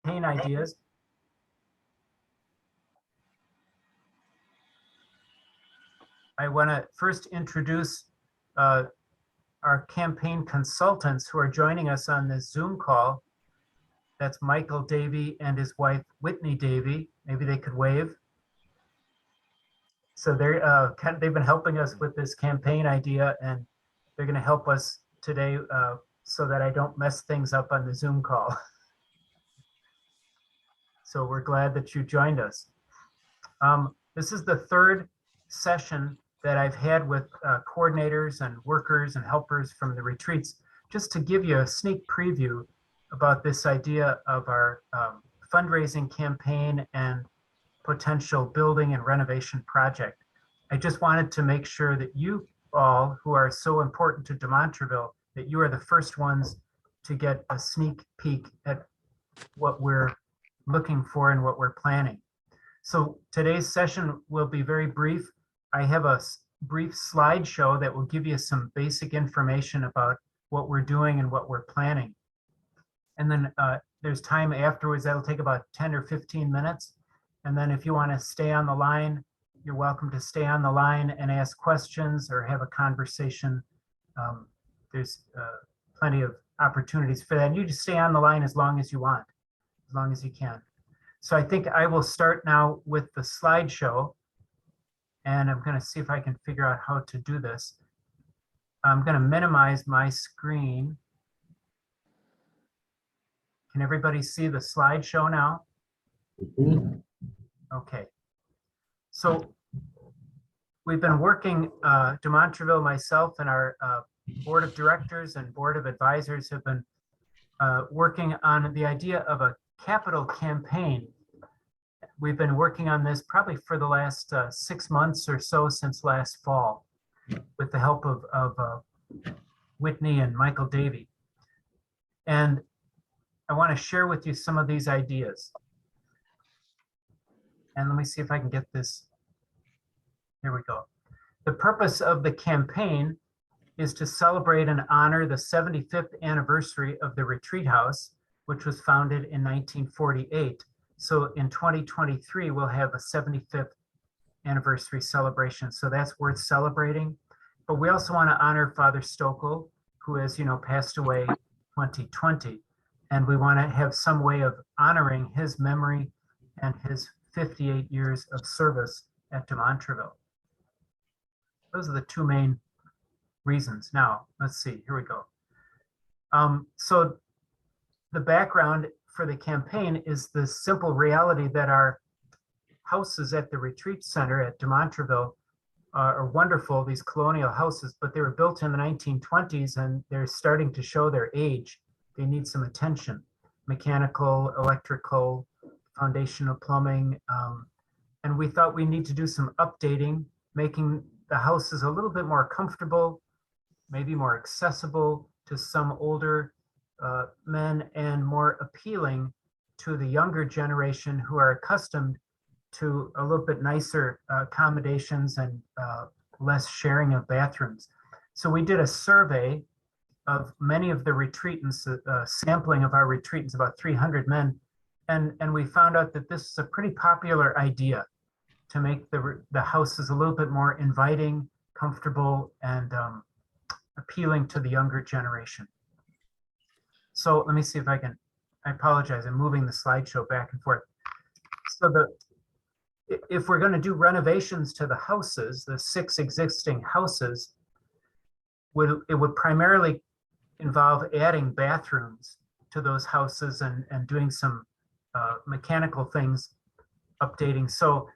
campaign ideas. I want to first introduce our campaign consultants who are joining us on this Zoom call. That's Michael Davey and his wife, Whitney Davey. Maybe they could wave. So they've been helping us with this campaign idea, and they're going to help us today so that I don't mess things up on the Zoom call. So we're glad that you joined us. This is the third session that I've had with coordinators and workers and helpers from the retreats, just to give you a sneak preview about this idea of our fundraising campaign and potential building and renovation project. I just wanted to make sure that you all, who are so important to De Montreville, that you are the first ones to get a sneak peek at what we're looking for and what we're planning. So today's session will be very brief. I have a brief slideshow that will give you some basic information about what we're doing and what we're planning. And then there's time afterwards that'll take about 10 or 15 minutes. And then if you want to stay on the line, you're welcome to stay on the line and ask questions or have a conversation. There's plenty of opportunities for that. And you just stay on the line as long as you want, as long as you can. So I think I will start now with the slideshow. And I'm going to see if I can figure out how to do this. I'm going to minimize my screen. Can everybody see the slideshow now? Mm-hmm. Okay. So we've been working, De Montreville, myself, and our board of directors and board of advisors have been working on the idea of a capital campaign. We've been working on this probably for the last 6 months or so, since last fall, with the help of Whitney and Michael Davey. And I want to share with you some of these ideas. And let me see if I can get this. Here we go. The purpose of the campaign is to celebrate and honor the 75th anniversary of the Retreat House, which was founded in 1948. So in 2023, we'll have a 75th anniversary celebration. So that's worth celebrating. But we also want to honor Father Stokel, who, as you know, passed away 2020. And we want to have some way of honoring his memory and his 58 years of service at De Montreville. Those are the two main reasons. Now, let's see, here we go. So the background for the campaign is the simple reality that our houses at the retreat center at De Montreville are wonderful, these colonial houses, but they were built in the 1920s and they're starting to show their age. They need some attention, mechanical, electrical, foundational plumbing. And we thought we need to do some updating, making the houses a little bit more comfortable, maybe more accessible to some older men and more appealing to the younger generation who are accustomed to a little bit nicer accommodations and less sharing of bathrooms. So we did a survey of many of the retreatants, sampling of our retreatants, about 300 men, and we found out that this is a pretty popular idea to make the houses a little bit more inviting, comfortable, and appealing to the younger generation. So let me see if I can, I apologize, I'm moving the slideshow back and forth. So if we're going to do renovations to the houses, the 6 existing houses, it would primarily involve adding bathrooms to those houses and doing some mechanical things, updating. So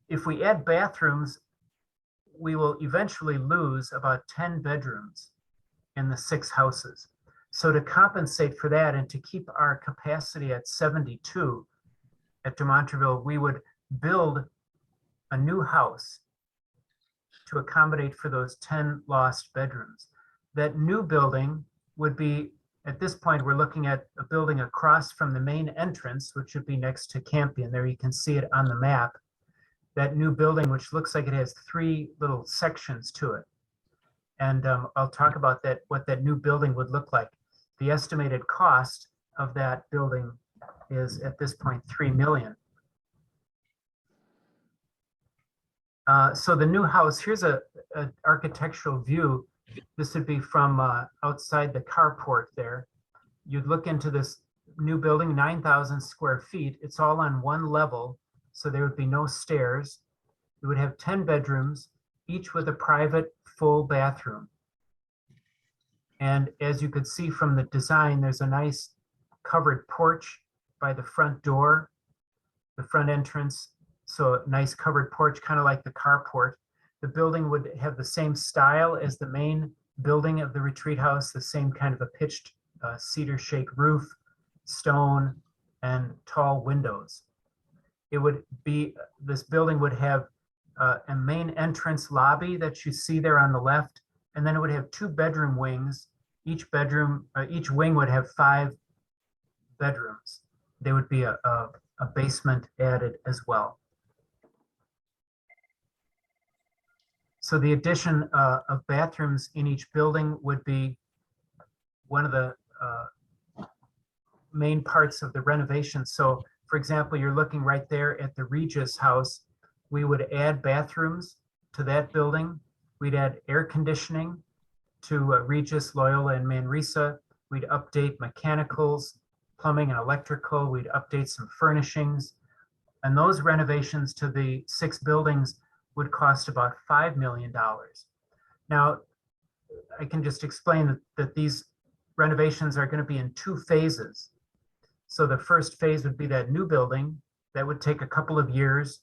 if we add bathrooms, we will eventually lose about 10 bedrooms in the 6 houses. So to compensate for that and to keep our capacity at 72 at De Montreville, we would build a new house to accommodate for those 10 lost bedrooms. That new building would be, at this point, we're looking at a building across from the main entrance, which would be next to Campion. There you can see it on the map. That new building, which looks like it has 3 little sections to it. And I'll talk about that, what that new building would look like. The estimated cost of that building is at this point 3 million. So the new house, here's a architectural view. This would be from outside the carport there. You'd look into this new building, 9,000 square feet. It's all on one level, so there would be no stairs. It would have 10 bedrooms, each with a private full bathroom. And as you could see from the design, there's a nice covered porch by the front door, the front entrance. So a nice covered porch, kind of like the carport. The building would have the same style as the main building of the retreat house, the same kind of a pitched cedar shake roof, stone, and tall windows. It would be, this building would have a main entrance lobby that you see there on the left, and then it would have 2 bedroom wings. Each wing would have 5 bedrooms. There would be a basement added as well. So the addition of bathrooms in each building would be one of the main parts of the renovation. So for example, you're looking right there at the Regis house. We would add bathrooms to that building. We'd add air conditioning to Regis, Loyola, and Manresa. We'd update mechanicals, plumbing and electrical. We'd update some furnishings. And those renovations to the 6 buildings would cost about $5 million. Now, I can just explain that these renovations are going to be in 2 phases. So the first phase would be that new building. That would take a couple of years.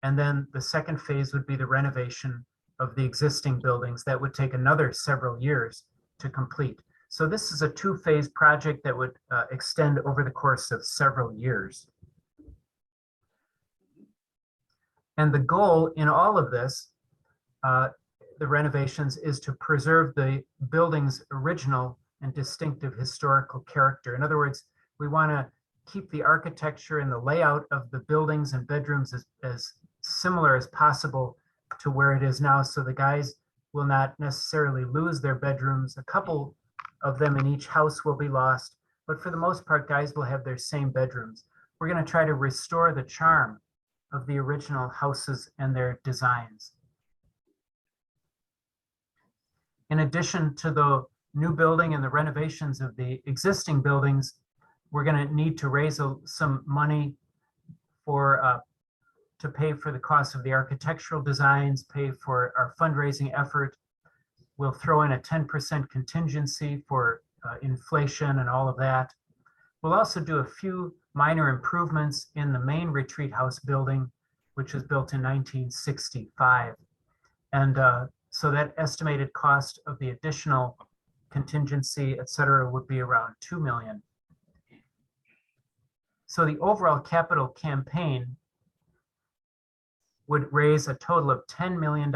And then the second phase would be the renovation of the existing buildings. That would take another several years to complete. So this is a 2-phase project that would extend over the course of several years. And the goal in all of this, the renovations, is to preserve the building's original and distinctive historical character. In other words, we want to keep the architecture and the layout of the buildings and bedrooms as similar as possible to where it is now, so the guys will not necessarily lose their bedrooms. A couple of them in each house will be lost, but for the most part, guys will have their same bedrooms. We're going to try to restore the charm of the original houses and their designs. In addition to the new building and the renovations of the existing buildings, we're going to need to raise some money for to pay for the cost of the architectural designs, pay for our fundraising effort. We'll throw in a 10% contingency for inflation and all of that. We'll also do a few minor improvements in the main retreat house building, which was built in 1965. And so that estimated cost of the additional contingency, et cetera, would be around $2 million. So the overall capital campaign would raise a total of $10 million,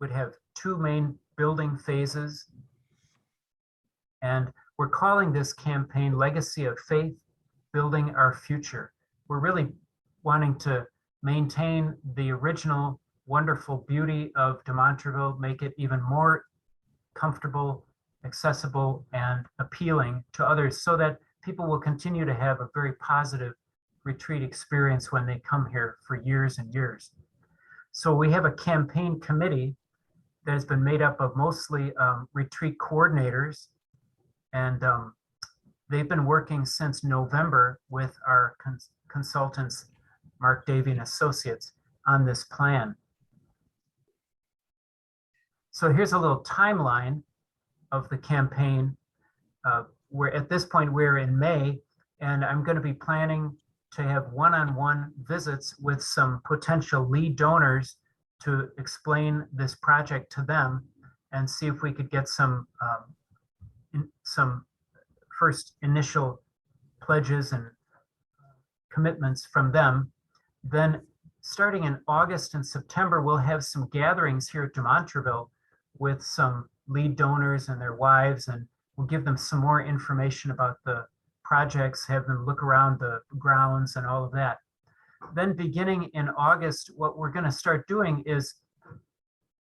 would have 2 main building phases. And we're calling this campaign Legacy of Faith, Building Our Future. We're really wanting to maintain the original wonderful beauty of de Montreville, make it even more comfortable, accessible, and appealing to others, so that people will continue to have a very positive retreat experience when they come here for years and years. So we have a campaign committee that has been made up of mostly retreat coordinators, and they've been working since November with our consultants, Mark Davey and Associates, on this plan. So here's a little timeline of the campaign. We're at this point, we're in May, and I'm going to be planning to have one-on-one visits with some potential lead donors to explain this project to them and see if we could get some first initial pledges and commitments from them. Then starting in August and September, we'll have some gatherings here at de Montreville with some lead donors and their wives, and we'll give them some more information about the projects, have them look around the grounds and all of that. Then beginning in August, what we're going to start doing is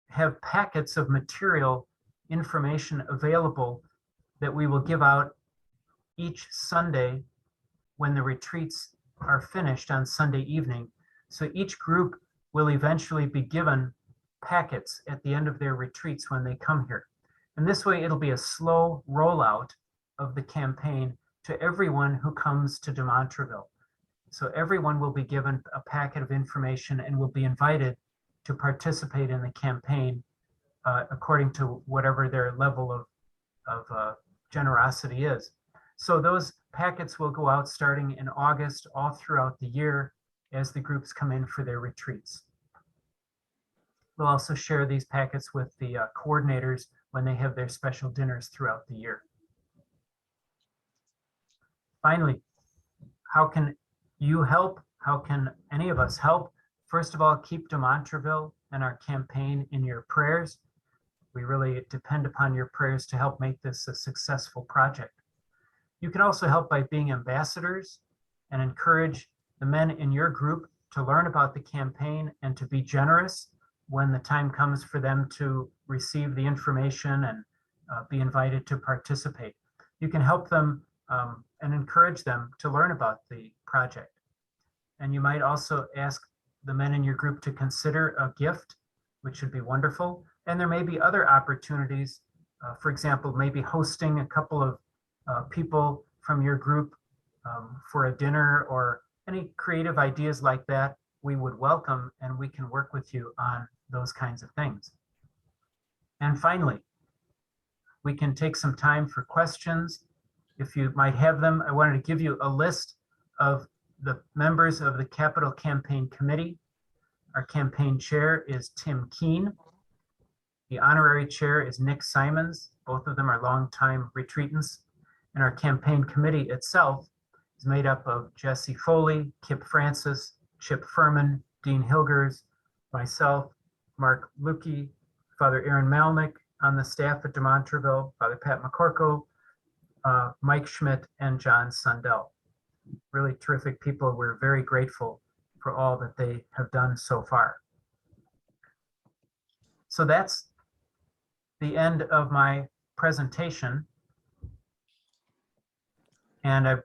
have packets of material information available that we will give out each Sunday when the retreats are finished on Sunday evening. So each group will eventually be given packets at the end of their retreats when they come here. And this way it'll be a slow rollout of the campaign to everyone who comes to De Montreville. So everyone will be given a packet of information and will be invited to participate in the campaign according to whatever their level of generosity is. So those packets will go out starting in August all throughout the year as the groups come in for their retreats. We'll also share these packets with the coordinators when they have their special dinners throughout the year. Finally, how can you help? How can any of us help? First of all, keep De Montreville and our campaign in your prayers. We really depend upon your prayers to help make this a successful project. You can also help by being ambassadors and encourage the men in your group to learn about the campaign and to be generous when the time comes for them to receive the information and be invited to participate. You can help them and encourage them to learn about the project. And you might also ask the men in your group to consider a gift, which would be wonderful. And there may be other opportunities, for example, maybe hosting a couple of people from your group for a dinner, or any creative ideas like that we would welcome, and we can work with you on those kinds of things. And finally, we can take some time for questions if you might have them. I wanted to give you a list of the members of the Capital Campaign Committee. Our campaign chair is Tim Keene. The honorary chair is Nick Simons. Both of them are longtime retreatants. And our campaign committee itself is made up of Jesse Foley, Kip Francis, Chip Furman, Dean Hilgers, myself, Mark Lukey, Father Aaron Malnick on the staff at De Montreville, Father Pat McCorkle, Mike Schmidt, and John Sundell. Really terrific people. We're very grateful for all that they have done so far. So that's the end of my presentation. And I